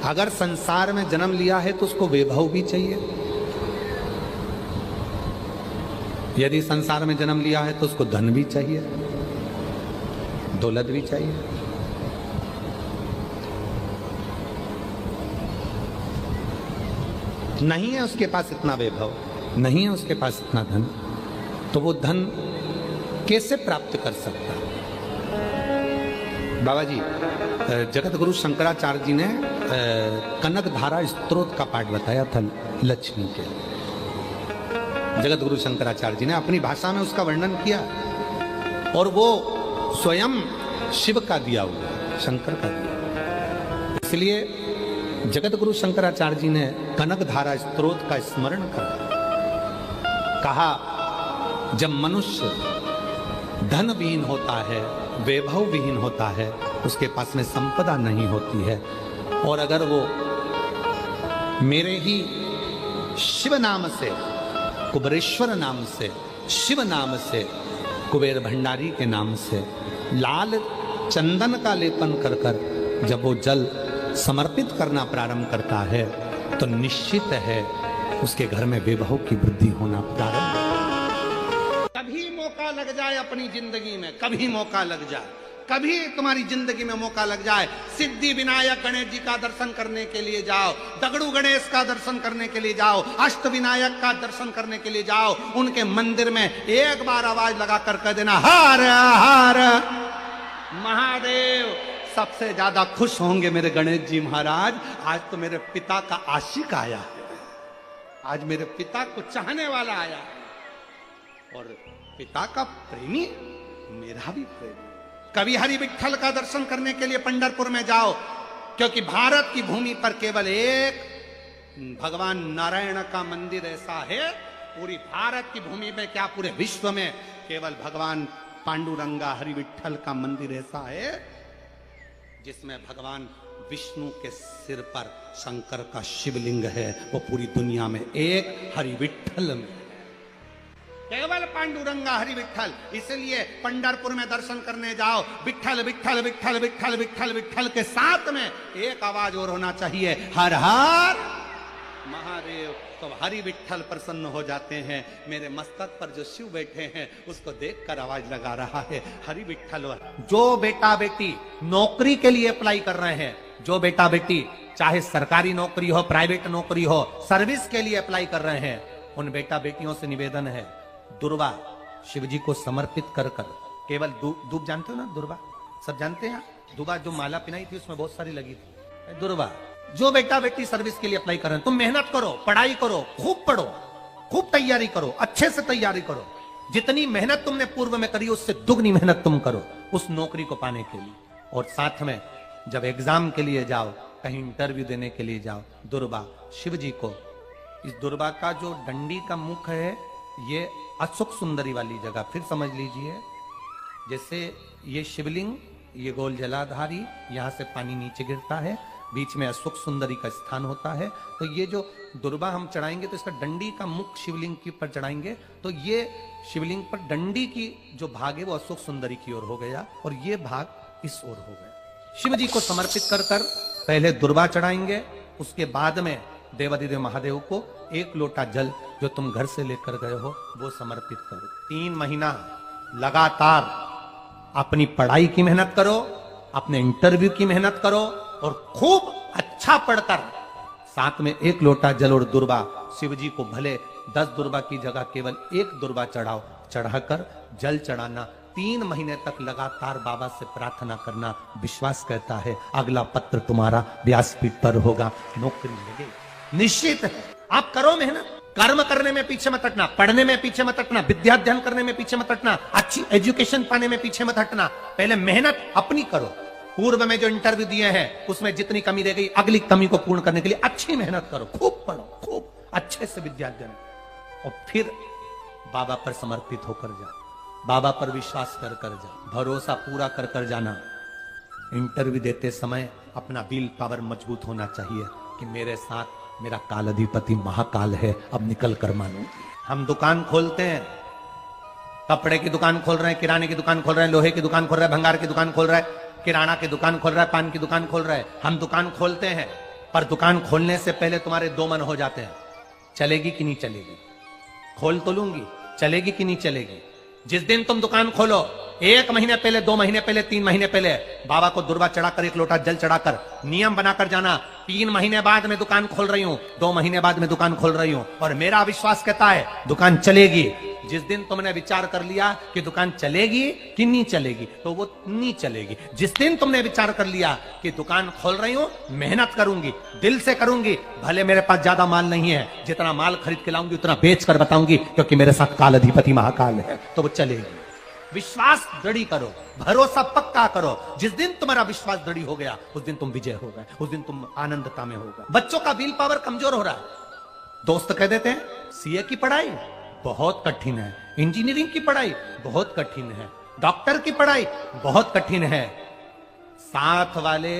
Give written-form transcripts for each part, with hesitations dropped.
अगर संसार में जन्म लिया है तो उसको वैभव भी चाहिए। यदि संसार में जन्म लिया है तो उसको धन भी चाहिए, दौलत भी चाहिए। नहीं है उसके पास इतना वैभव, नहीं है उसके पास इतना धन, तो वो धन कैसे प्राप्त कर सकता? बाबा जी, जगत गुरु शंकराचार्य जी ने कनक धारा स्तोत्र का पाठ बताया था लक्ष्मी के। जगत गुरु शंकराचार्य जी ने अपनी भाषा में उसका वर्णन किया, और वो स्वयं शिव का दिया हुआ, शंकर का दिया। इसलिए जगत गुरु शंकराचार्य जी ने कनक धारा स्तोत्र का स्मरण करा। कहा, जब मनुष्य धन विहीन होता है, वैभव विहीन होता है, उसके पास में संपदा नहीं होती है, और अगर वो मेरे ही शिव नाम से, कुबेरेश्वर नाम से, शिव नाम से, कुबेर भंडारी के नाम से लाल चंदन का लेपन कर कर जब वो जल समर्पित करना प्रारंभ करता है, तो निश्चित है उसके घर में वैभव की वृद्धि होना प्रारंभ। कभी मौका लग जाए अपनी जिंदगी में, कभी मौका लग जाए, कभी तुम्हारी जिंदगी में मौका लग जाए, सिद्धि विनायक गणेश जी का दर्शन करने के लिए जाओ, दगड़ू गणेश का दर्शन करने के लिए जाओ, अष्ट विनायक का दर्शन करने के लिए जाओ, उनके मंदिर में एक बार आवाज लगा कर कह देना, हर हर महादेव। सबसे ज्यादा खुश होंगे मेरे गणेश जी महाराज, आज तो मेरे पिता का आशिक आया है, आज मेरे पिता को चाहने वाला आया है, और पिता का प्रेमी मेरा भी प्रेमी। कभी हरि विठ्ठल का दर्शन करने के लिए पंढरपुर में जाओ, क्योंकि भारत की भूमि पर केवल एक भगवान नारायण का मंदिर ऐसा है, पूरी भारत की भूमि में क्या पूरे विश्व में केवल भगवान पांडुरंगा हरि विठ्ठल का मंदिर ऐसा है जिसमें भगवान विष्णु के सिर पर शंकर का शिवलिंग है। वो पूरी दुनिया में एक हरि विठ्ठल में, केवल पांडुरंगा हरि विठ्ठल। इसलिए पंढरपुर में दर्शन करने जाओ, विठ्ठल विठ्ठल विठ्ठल विठ्ठल विठ्ठल विठ्ठल के साथ में एक आवाज और होना चाहिए, हर हर महादेव। तो हरि विठ्ठल प्रसन्न हो जाते हैं। मेरे मस्तक पर जो शिव बैठे हैं उसको देखकर आवाज लगा रहा है, हरि विठ्ठल। जो बेटा बेटी नौकरी के लिए अप्लाई कर रहे हैं, जो बेटा बेटी चाहे सरकारी नौकरी हो, प्राइवेट नौकरी हो, सर्विस के लिए अप्लाई कर रहे हैं, उन बेटा बेटियों से निवेदन है, दुर्वा शिव जी को समर्पित कर कर, केवल दूब जानते हो ना, दुर्वा सब जानते हैं, दुर्वा जो माला पिनाई थी उसमें बहुत सारी लगी थी, दुर्वा। जो बेटा बेटी सर्विस के लिए अप्लाई कर रहे हैं, तुम मेहनत करो, पढ़ाई करो, खूब पढ़ो, खूब तैयारी करो, अच्छे से तैयारी करो। जितनी मेहनत तुमने पूर्व में करी उससे दुगनी मेहनत तुम करो उस नौकरी को पाने के लिए। और साथ में जब एग्जाम के लिए जाओ, कहीं इंटरव्यू देने के लिए जाओ, दुर्वा शिव जी को, इस दुर्वा का जो डंडी का मुख है ये अशोक सुंदरी वाली जगह, फिर समझ लीजिए जैसे ये शिवलिंग, ये गोल जलाधारी, यहाँ से पानी नीचे गिरता है, बीच में अशोक सुंदरी का स्थान होता है। तो ये जो दुर्वा हम चढ़ाएंगे तो इसका डंडी का मुख शिवलिंग के ऊपर चढ़ाएंगे, तो ये शिवलिंग पर डंडी की जो भाग है वो अशोक सुंदरी की ओर हो गया और ये भाग इस ओर हो गया। शिव जी को समर्पित कर कर पहले दुर्वा चढ़ाएंगे, उसके बाद में देवाधिदेव महादेव को एक लोटा जल जो तुम घर से लेकर गए हो वो समर्पित करो। 3 महीना लगातार अपनी पढ़ाई की मेहनत करो, अपने इंटरव्यू की मेहनत करो और खूब अच्छा पढ़कर साथ में एक लोटा जल और दुर्वा शिव जी को, भले 10 दुर्वा की जगह केवल एक दुर्वा चढ़ाओ, चढ़ाकर जल चढ़ाना, 3 महीने तक लगातार बाबा से प्रार्थना करना। विश्वास कहता है अगला पत्र तुम्हारा व्यासपीठ पर होगा, नौकरी लगेगी, निश्चित है। आप करो मेहनत, कर्म करने में पीछे मत हटना, पढ़ने में पीछे मत हटना, विद्याध्ययन करने में पीछे मत हटना, अच्छी एजुकेशन पाने में पीछे मत हटना। पहले मेहनत अपनी करो। पूर्व में जो इंटरव्यू दिए हैं उसमें जितनी कमी रह गई, अगली कमी को पूर्ण करने के लिए अच्छी मेहनत करो, खूब पढ़ो, खूब अच्छे से विद्याध्ययन, और फिर बाबा पर समर्पित होकर जाओ, बाबा पर विश्वास कर कर जाओ, भरोसा पूरा कर कर जाना। इंटरव्यू देते समय अपना विल पावर मजबूत होना चाहिए कि मेरे साथ मेरा काल अधिपति महाकाल है, अब निकल कर मानो। हम दुकान खोलते हैं, कपड़े की दुकान खोल रहे हैं, किराने की दुकान खोल रहे हैं, लोहे की दुकान खोल रहे हैं, भंगार की दुकान खोल रहा है, किराना की दुकान खोल रहा है, पान की दुकान खोल रहा है। हम दुकान खोलते हैं, पर दुकान खोलने से पहले तुम्हारे दो मन हो जाते हैं, चलेगी कि नहीं चलेगी, खोल तो लूंगी, चलेगी कि नहीं चलेगी। जिस दिन तुम दुकान खोलो, 1 महीने पहले, 2 महीने पहले, 3 महीने पहले बाबा को दुर्वा चढ़ाकर, 1 लोटा जल चढ़ाकर नियम बनाकर जाना, 3 महीने बाद मैं दुकान खोल रही हूं, 2 महीने बाद मैं दुकान खोल रही हूं, और मेरा विश्वास कहता है दुकान चलेगी। जिस दिन तुमने विचार कर लिया कि दुकान चलेगी कि नहीं चलेगी, तो वो नहीं चलेगी। जिस दिन तुमने विचार कर लिया कि दुकान खोल रही हूं, मेहनत करूंगी, दिल से करूंगी, भले मेरे पास ज्यादा माल नहीं है, जितना माल खरीद के लाऊंगी उतना बेच कर बताऊंगी, क्योंकि मेरे साथ काल अधिपति महाकाल है, तो वो चलेगी। विश्वास दृढ़ करो, भरोसा पक्का करो। जिस दिन तुम्हारा विश्वास दृढ़ हो गया, उस दिन तुम विजय हो गए, उस दिन तुम आनंदता में हो गए। बच्चों का विल पावर कमजोर हो रहा है। दोस्त कह देते हैं सीए की पढ़ाई बहुत कठिन है, इंजीनियरिंग की पढ़ाई बहुत कठिन है, डॉक्टर की पढ़ाई बहुत कठिन है। साथ वाले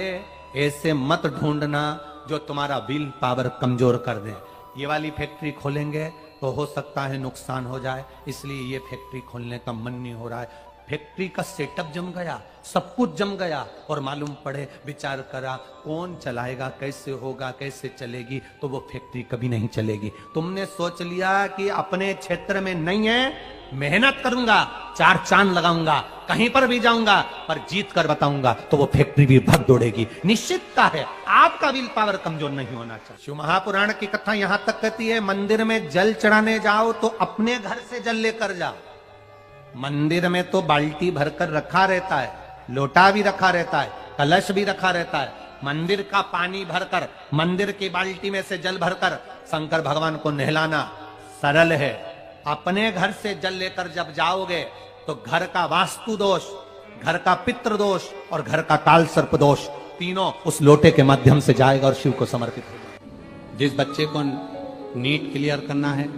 ऐसे मत ढूंढना जो तुम्हारा विल पावर कमजोर कर दे। ये वाली फैक्ट्री खोलेंगे तो हो सकता है नुकसान हो जाए, इसलिए ये फैक्ट्री खोलने का मन नहीं हो रहा है। फैक्ट्री का सेटअप जम गया, सब कुछ जम गया, और मालूम पड़े, विचार करा कौन चलाएगा, कैसे होगा, कैसे चलेगी, तो वो फैक्ट्री कभी नहीं चलेगी। तुमने सोच लिया कि अपने क्षेत्र में नहीं है, मेहनत करूंगा, 4 चांद लगाऊंगा, कहीं पर भी जाऊंगा, पर जीत कर बताऊंगा, तो वो फैक्ट्री भी भग दौड़ेगी। निश्चितता है आपका विल पावर कमजोर नहीं होना चाहिए। शिव महापुराण की कथा यहां तक कहती है, मंदिर में जल चढ़ाने जाओ तो अपने घर से जल लेकर जाओ। मंदिर में तो बाल्टी भरकर रखा रहता है, लोटा भी रखा रहता है, कलश भी रखा रहता है। मंदिर का पानी भरकर, मंदिर की बाल्टी में से जल भरकर शंकर भगवान को नहलाना सरल है। अपने घर से जल लेकर जब जाओगे तो घर का वास्तु दोष, घर का पितृ दोष और घर का काल सर्प दोष तीनों उस लोटे के माध्यम से जाएगा और शिव को समर्पित होगा। जिस बच्चे को नीट क्लियर करना है,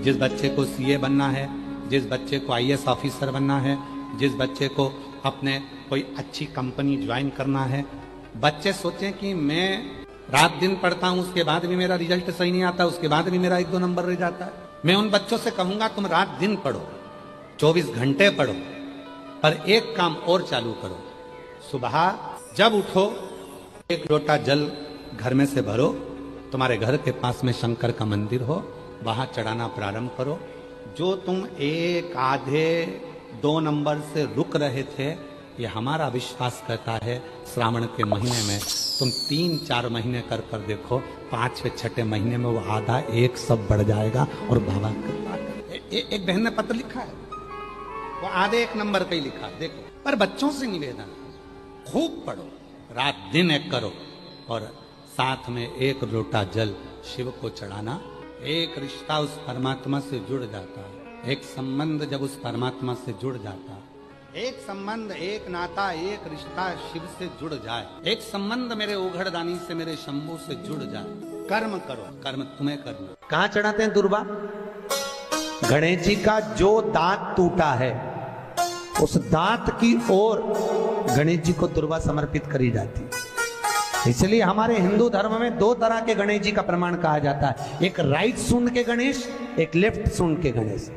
जिस बच्चे को सीए बनना है, जिस बच्चे को आईएएस ऑफिसर बनना है, जिस बच्चे को अपने कोई अच्छी कंपनी ज्वाइन करना है, बच्चे सोचें कि मैं रात दिन पढ़ता हूं, उसके बाद भी मेरा रिजल्ट सही नहीं आता, उसके बाद भी मेरा 1-2 नंबर रह जाता है। मैं उन बच्चों से कहूंगा तुम रात दिन पढ़ो, 24 घंटे पढ़ो, पर एक काम और चालू करो। सुबह जब उठो 1 लोटा जल घर में से भरो, तुम्हारे घर के पास में शंकर का मंदिर हो, वहां चढ़ाना प्रारंभ करो। जो तुम 1, आधे, 2 नंबर से रुक रहे थे, ये हमारा विश्वास कहता है श्रावण के महीने में तुम 3-4 महीने कर कर देखो, 5वें-6ठे महीने में वो आधा 1 सब बढ़ जाएगा। और बाबा एक बहन ने पत्र लिखा है, वो आधे 1 नंबर का ही लिखा, देखो। पर बच्चों से निवेदन, खूब पढ़ो, रात दिन एक करो, और साथ में 1 लोटा जल शिव को चढ़ाना। एक रिश्ता उस परमात्मा से जुड़ जाता है, एक संबंध जब उस परमात्मा से जुड़ जाता है, एक संबंध, एक नाता, एक रिश्ता शिव से जुड़ जाए, एक संबंध मेरे उघड़दानी से, मेरे शंभू से जुड़ जाए। कर्म करो, कर्म तुम्हें करना। कहां चढ़ाते हैं दुर्वा? गणेश जी का जो दांत टूटा है, उस दांत की ओर गणेश जी को दुर्वा समर्पित करी जाती है। इसलिए हमारे हिंदू धर्म में 2 तरह के गणेश जी का प्रमाण कहा जाता है, एक राइट सूंड के गणेश, एक लेफ्ट सूंड के गणेश।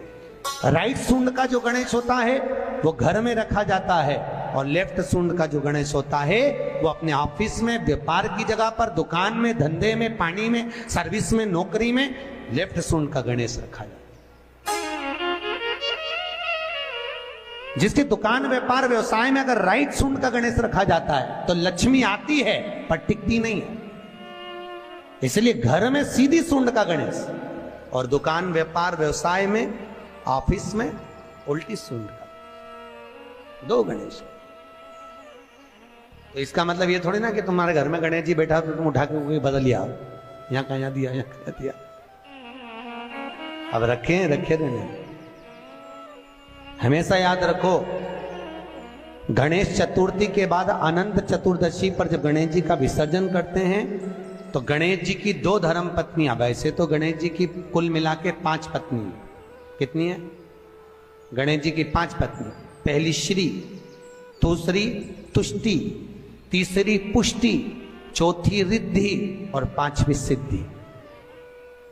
राइट सूंड का जो गणेश होता है वो घर में रखा जाता है, और लेफ्ट सूंड का जो गणेश होता है वो अपने ऑफिस में, व्यापार की जगह पर, दुकान में, धंधे में, पानी में, सर्विस में, नौकरी में लेफ्ट सूंड का गणेश रखा जाता है। जिसकी दुकान, व्यापार, व्यवसाय में अगर राइट सूंड का गणेश रखा जाता है तो लक्ष्मी आती है पर टिकती नहीं है। इसलिए घर में सीधी सूंड का गणेश, और दुकान, व्यापार, व्यवसाय में, ऑफिस में उल्टी सूंड का, 2 गणेश। तो इसका मतलब ये थोड़ी ना कि तुम्हारे घर में गणेश जी बैठा तो तुम उठा के बदल लिया, यहां का यहां दिया, यहां का दिया। अब रखे रहने। हमेशा याद रखो, गणेश चतुर्थी के बाद अनंत चतुर्दशी पर जब गणेश जी का विसर्जन करते हैं तो गणेश जी की 2 धर्म पत्नियां, वैसे तो गणेश जी की कुल मिला के 5 पत्नी, कितनी है? गणेश जी की 5 पत्नी। पहली श्री, दूसरी तुष्टि, तीसरी पुष्टि, चौथी रिद्धि और 5वीं सिद्धि।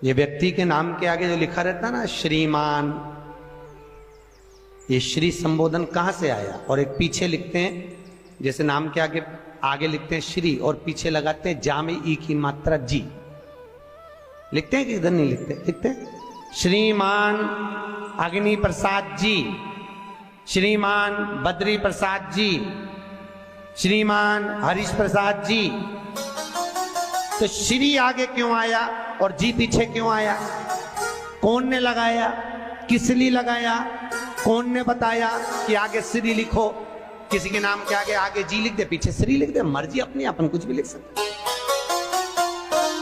ये व्यक्ति के नाम के आगे जो लिखा रहता है ना, श्रीमान, ये श्री संबोधन कहां से आया? और एक पीछे लिखते हैं, जैसे नाम के आगे आगे लिखते हैं श्री और पीछे लगाते हैं जा में ई की मात्रा जी। लिखते हैं कि इधर नहीं लिखते? लिखते हैं श्रीमान अग्नि प्रसाद जी, श्रीमान बद्री प्रसाद जी, श्रीमान हरीश प्रसाद जी। तो श्री आगे क्यों आया और जी पीछे क्यों आया? कौन ने लगाया, किस लिए लगाया, कौन ने बताया कि आगे श्री लिखो? किसी के नाम के आगे जी लिख दे, पीछे श्री लिख दे, मर्जी अपनी, अपन कुछ भी लिख सकते।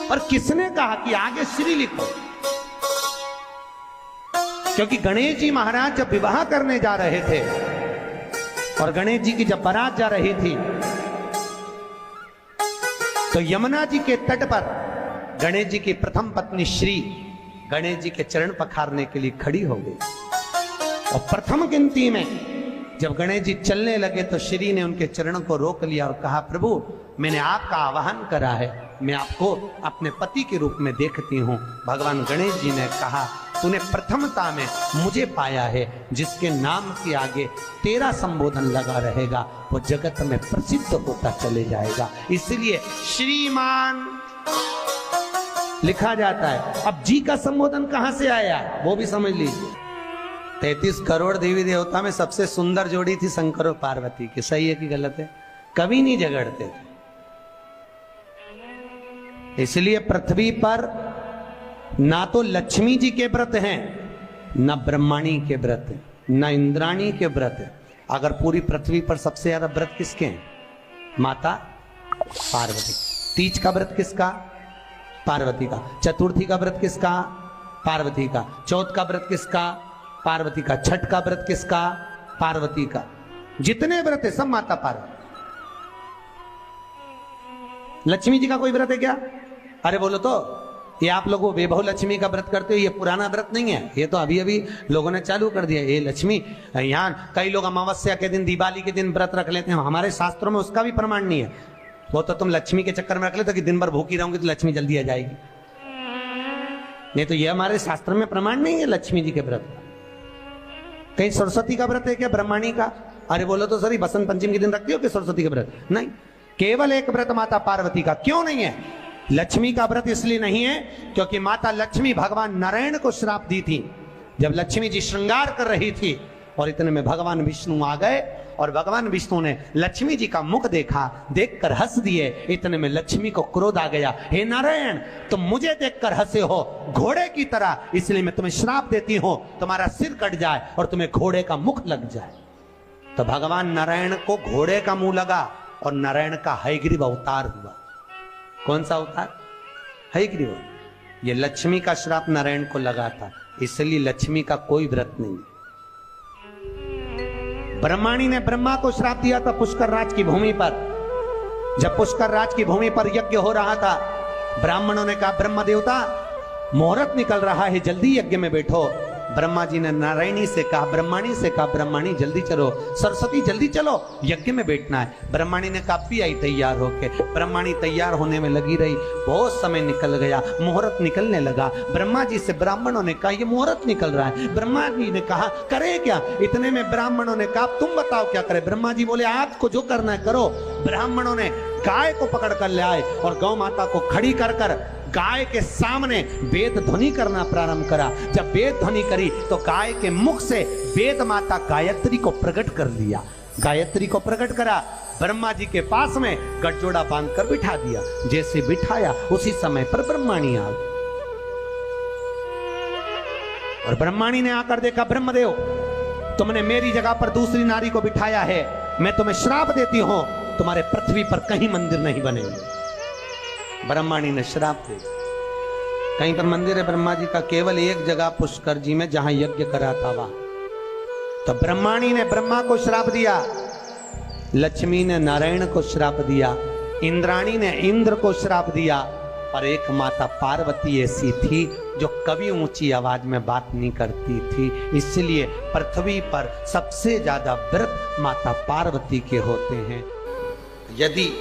और किसने कहा कि आगे श्री लिखो? क्योंकि गणेश जी महाराज जब विवाह करने जा रहे थे और गणेश जी की जब बारात जा रही थी तो यमुना जी के तट पर गणेश जी की प्रथम पत्नी श्री गणेश जी के चरण पखारने के लिए खड़ी हो गई। और प्रथम गिनती में जब गणेश जी चलने लगे तो श्री ने उनके चरणों को रोक लिया और कहा, प्रभु मैंने आपका आवाहन करा है, मैं आपको अपने पति के रूप में देखती हूँ। भगवान गणेश जी ने कहा, तूने प्रथमता में मुझे पाया है, जिसके नाम के आगे तेरा संबोधन लगा रहेगा वो जगत में प्रसिद्ध होता चले जाएगा। इसलिए श्रीमान लिखा जाता है। अब जी का संबोधन कहां से आया वो भी समझ लीजिए। 33 करोड़ देवी देवता में सबसे सुंदर जोड़ी थी शंकर और पार्वती की। सही है कि गलत है? कभी नहीं झगड़ते थे। इसलिए पृथ्वी पर ना तो लक्ष्मी जी के व्रत हैं, ना ब्रह्माणी के व्रत हैं, ना इंद्राणी के व्रत हैं। अगर पूरी पृथ्वी पर सबसे ज्यादा व्रत किसके हैं? माता पार्वती। तीज का व्रत किसका? पार्वती का। चतुर्थी का व्रत किसका? पार्वती का। चौथ का व्रत किसका? पार्वती का। छठ का व्रत किसका? पार्वती का। जितने व्रत है सब माता पार्वती। लक्ष्मी जी का कोई व्रत है क्या? अरे बोलो तो, ये आप लोग वैभव लक्ष्मी का व्रत करते हो, ये पुराना व्रत नहीं है, ये तो अभी अभी लोगों ने चालू कर दिया। ये लक्ष्मी, यहाँ कई लोग अमावस्या के दिन, दिवाली के दिन व्रत रख लेते हैं, हमारे शास्त्रों में उसका भी प्रमाण नहीं है। वो तो तुम लक्ष्मी के चक्कर में रख लेते हो कि दिन भर भूखी रहूंगी तो लक्ष्मी जल्दी आ जाएगी। नहीं तो ये हमारे शास्त्र में प्रमाण नहीं है लक्ष्मी जी के व्रत। कहीं सरस्वती का व्रत है क्या ब्रह्माणी का? अरे बोलो तो सर, बसंत पंचमी के दिन रखती हो कि सरस्वती का व्रत? नहीं, केवल एक व्रत माता पार्वती का। क्यों नहीं है? लक्ष्मी का व्रत इसलिए नहीं है क्योंकि माता लक्ष्मी भगवान नारायण को श्राप दी थी। जब लक्ष्मी जी श्रृंगार कर रही थी और इतने में भगवान विष्णु आ गए और भगवान विष्णु ने लक्ष्मी जी का मुख देखा, देखकर हंस दिए। इतने में लक्ष्मी को क्रोध आ गया, हे नारायण तुम मुझे देखकर हंसे हो घोड़े की तरह, इसलिए मैं तुम्हें श्राप देती हूं, तुम्हारा सिर कट जाए और तुम्हें घोड़े का मुख लग जाए। तो भगवान नारायण को घोड़े का मुंह लगा और नारायण का हयग्रीव अवतार हुआ। कौन सा अवतार? हयग्रीव। ये लक्ष्मी का श्राप नारायण को लगा था, इसलिए लक्ष्मी का कोई व्रत नहीं। ब्रह्माणी ने ब्रह्मा को श्राप दिया था पुष्कर राज की भूमि पर। जब पुष्कर राज की भूमि पर यज्ञ हो रहा था, ब्राह्मणों ने कहा, ब्रह्म देवता मुहूर्त निकल रहा है, जल्दी यज्ञ में बैठो। ब्रह्मा जी ने नारायणी से कहा, ब्रह्माणी से कहा, ब्रह्माणी जल्दी चलो, सरस्वती जल्दी चलो, यज्ञ में बैठना है। ब्रह्माणी ने कहा, भी आई तैयार होके। ब्रह्माणी तैयार होने में लगी रही, बहुत समय निकल गया, मुहूर्त निकलने लगा। ब्रह्मा जी से ब्राह्मणों ने कहा, ये मुहूर्त निकल रहा है। ब्रह्मा जी ने कहा, करे क्या? इतने में ब्राह्मणों ने कहा, तुम बताओ क्या करे? ब्रह्मा जी बोले, आपको जो करना है करो। ब्राह्मणों ने गाय को पकड़ कर ले आए और गौ माता को खड़ी कर कर गाय के सामने वेद ध्वनि करना प्रारंभ करा। जब वेद ध्वनि करी तो गाय के मुख से वेद माता गायत्री को प्रकट कर लिया। गायत्री को प्रकट करा, ब्रह्मा जी के पास में गठजोड़ा बांधकर बिठा दिया। जैसे बिठाया उसी समय पर ब्रह्माणी आ गई और ब्रह्माणी ने आकर देखा, ब्रह्मदेव तुमने मेरी जगह पर दूसरी नारी को बिठाया है, मैं तुम्हें श्राप देती हूं, तुम्हारे पृथ्वी पर कहीं मंदिर नहीं बनेंगे। ब्रह्माणी ने श्राप दे। कहीं पर मंदिर है ब्रह्मा जी का? केवल एक जगह पुष्कर जी में, जहां यज्ञ करा था वहां। तो ब्रह्माणी ने ब्रह्मा को श्राप दिया, लक्ष्मी ने नारायण को श्राप दिया, इंद्राणी ने इंद्र को श्राप दिया, और एक माता पार्वती ऐसी थी जो कभी ऊंची आवाज में बात नहीं करती थी। इसलिए पृथ्वी पर सबसे ज्यादा व्रत माता पार्वती के होते हैं। यदि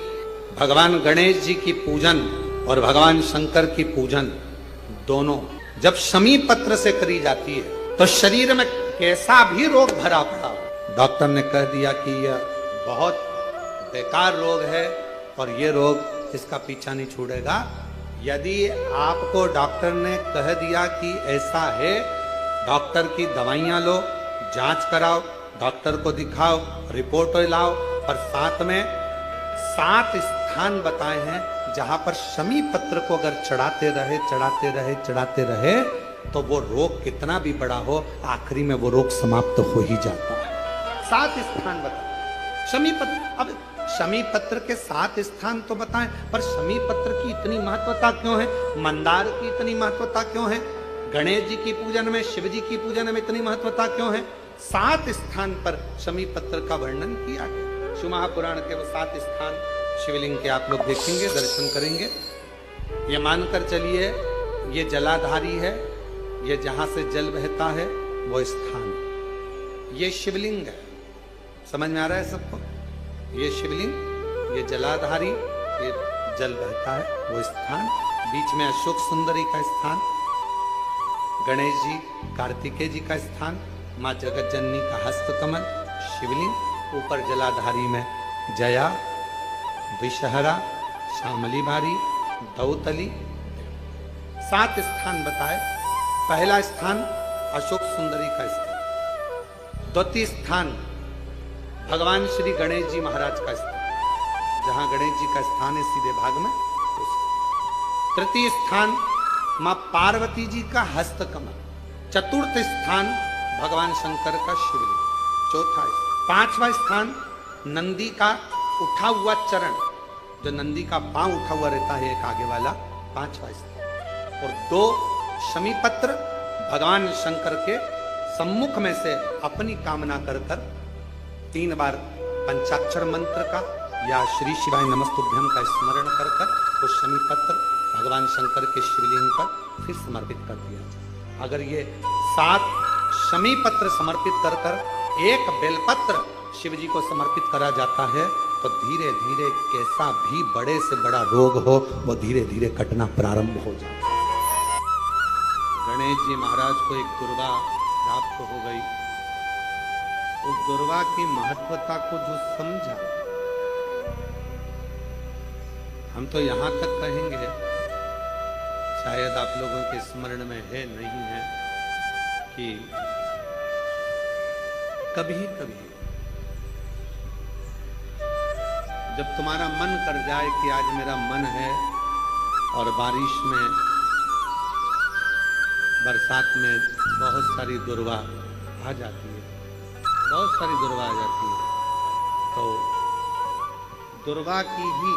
भगवान गणेश जी की पूजन और भगवान शंकर की पूजन दोनों जब शमी पत्र से करी जाती है तो शरीर में कैसा भी रोग भरा पड़ा, डॉक्टर ने कह दिया कि यह बहुत बेकार रोग है, और ये रोग इसका पीछा नहीं छोड़ेगा। यदि आपको डॉक्टर ने कह दिया कि ऐसा है, डॉक्टर की दवाइयां लो, जांच कराओ, डॉक्टर को दिखाओ, रिपोर्ट लाओ, पर साथ में 7 स्थान बताए हैं जहां पर शमी पत्र को अगर चढ़ाते रहे तो वो रोग कितना भी बड़ा हो, आखिरी में वो रोग समाप्त हो ही जाता है। 7 स्थान बताए शमी पत्र। अब शमी पत्र के 7 स्थान तो बताएं, पर शमी पत्र की इतनी महत्वता क्यों है, मंदार की इतनी महत्वता क्यों है, गणेश जी की पूजन में, शिव जी की पूजन में इतनी महत्वता क्यों है? 7 स्थान पर शमी पत्र का वर्णन किया गया। शिव महापुराण के वो 7 स्थान शिवलिंग के आप लोग देखेंगे, दर्शन करेंगे। ये मानकर चलिए ये जलाधारी है, ये जहां से जल बहता है वो स्थान, ये शिवलिंग है। समझ में आ रहा है सबको? ये शिवलिंग, ये जलाधारी, ये जल बहता है वो स्थान, बीच में अशोक सुंदरी का स्थान, गणेश जी कार्तिकेय जी का स्थान, माँ जगत जननी का हस्तकमल, शिवलिंग, ऊपर जलाधारी में जया, विषहरा, श्यामली बारी, दौतली। 7 स्थान बताए। पहला स्थान अशोक सुंदरी का स्थान, द्वितीय स्थान भगवान श्री गणेश जी महाराज का स्थान, जहां गणेश जी का स्थान है सीधे भाग में। तृतीय स्थान मां पार्वती जी का हस्तकमल। चतुर्थ स्थान भगवान शंकर का शिवलिंग। चौथा, 5वां स्थान नंदी का उठा हुआ चरण, जो नंदी का पांव उठा हुआ रहता है एक आगे वाला, 5वां स्थान। और 2 शमी पत्र भगवान शंकर के सम्मुख में से अपनी कामना कर 3 बार पंचाक्षर मंत्र का या श्री शिवाय नमस्तुभ्यम का स्मरण कर वो शमी पत्र भगवान शंकर के शिवलिंग पर फिर समर्पित कर दिया। अगर ये 7 शमी पत्र समर्पित कर एक बेलपत्र शिव जी को समर्पित करा जाता है तो धीरे धीरे कैसा भी बड़े से बड़ा रोग हो वो धीरे धीरे कटना प्रारंभ हो जाता है। गणेश जी महाराज को एक दुर्वा प्राप्त हो गई। उस दुर्वा की महत्वता को जो समझा, हम तो यहां तक कहेंगे, शायद आप लोगों के स्मरण में है नहीं है, कि कभी कभी जब तुम्हारा मन कर जाए कि आज मेरा मन है और बारिश में, बरसात में बहुत सारी दुर्वा आ जाती है, बहुत सारी दुर्वा आ जाती है, तो दुर्वा की ही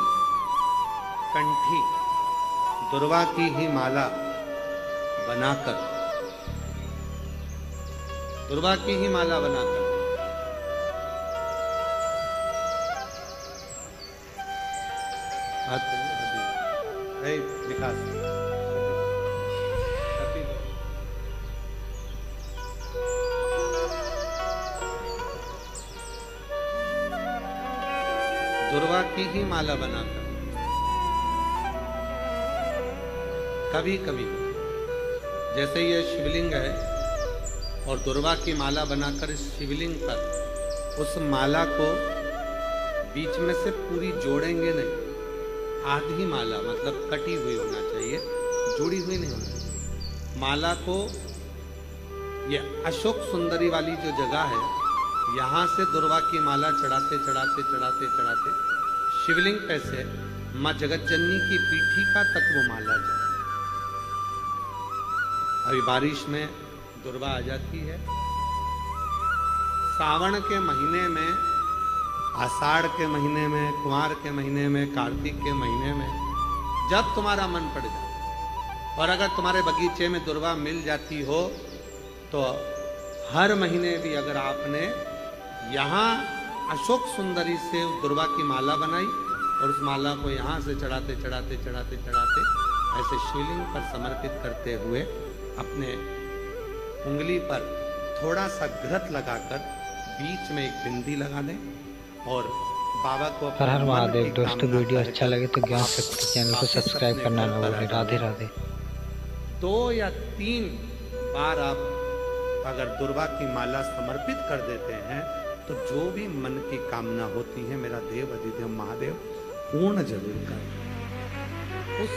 कंठी, दुर्वा की ही माला बनाकर, दुर्वा की ही माला बनाकर विकास दुर्वा की ही माला बनाकर कभी कभी, जैसे ये शिवलिंग है और दुर्वा की माला बनाकर इस शिवलिंग पर उस माला को बीच में से पूरी जोड़ेंगे नहीं, आधी माला, मतलब कटी हुई होना चाहिए, जुड़ी हुई नहीं होना चाहिए। माला को ये अशोक सुंदरी वाली जो जगह है, यहां से दुर्वा की माला चढ़ाते चढ़ाते चढ़ाते चढ़ाते शिवलिंग पे से मां जगत जननी की पीठी का तक वो माला जाए। अभी बारिश में दुर्वा आ जाती है, सावन के महीने में, आषाढ़ के महीने में, कुमार के महीने में, कार्तिक के महीने में, जब तुम्हारा मन पड़ जाए और अगर तुम्हारे बगीचे में दुर्वा मिल जाती हो तो हर महीने भी अगर आपने यहाँ अशोक सुंदरी से दुर्वा की माला बनाई और उस माला को यहाँ से चढ़ाते चढ़ाते चढ़ाते चढ़ाते ऐसे शिवलिंग पर समर्पित करते हुए अपने उंगली पर थोड़ा सा घृत लगाकर बीच में एक बिंदी लगा दें और बाबा को हर हर महादेव। दोस्तों वीडियो अच्छा लगे तो ज्ञान शक्ति चैनल को सब्सक्राइब करना ना भूलें। राधे राधे। 2 या 3 बार आप अगर दुर्वा की माला समर्पित कर देते हैं तो जो भी मन की कामना होती है, मेरा देव अधिदेव महादेव पूर्ण जरूर कर। उस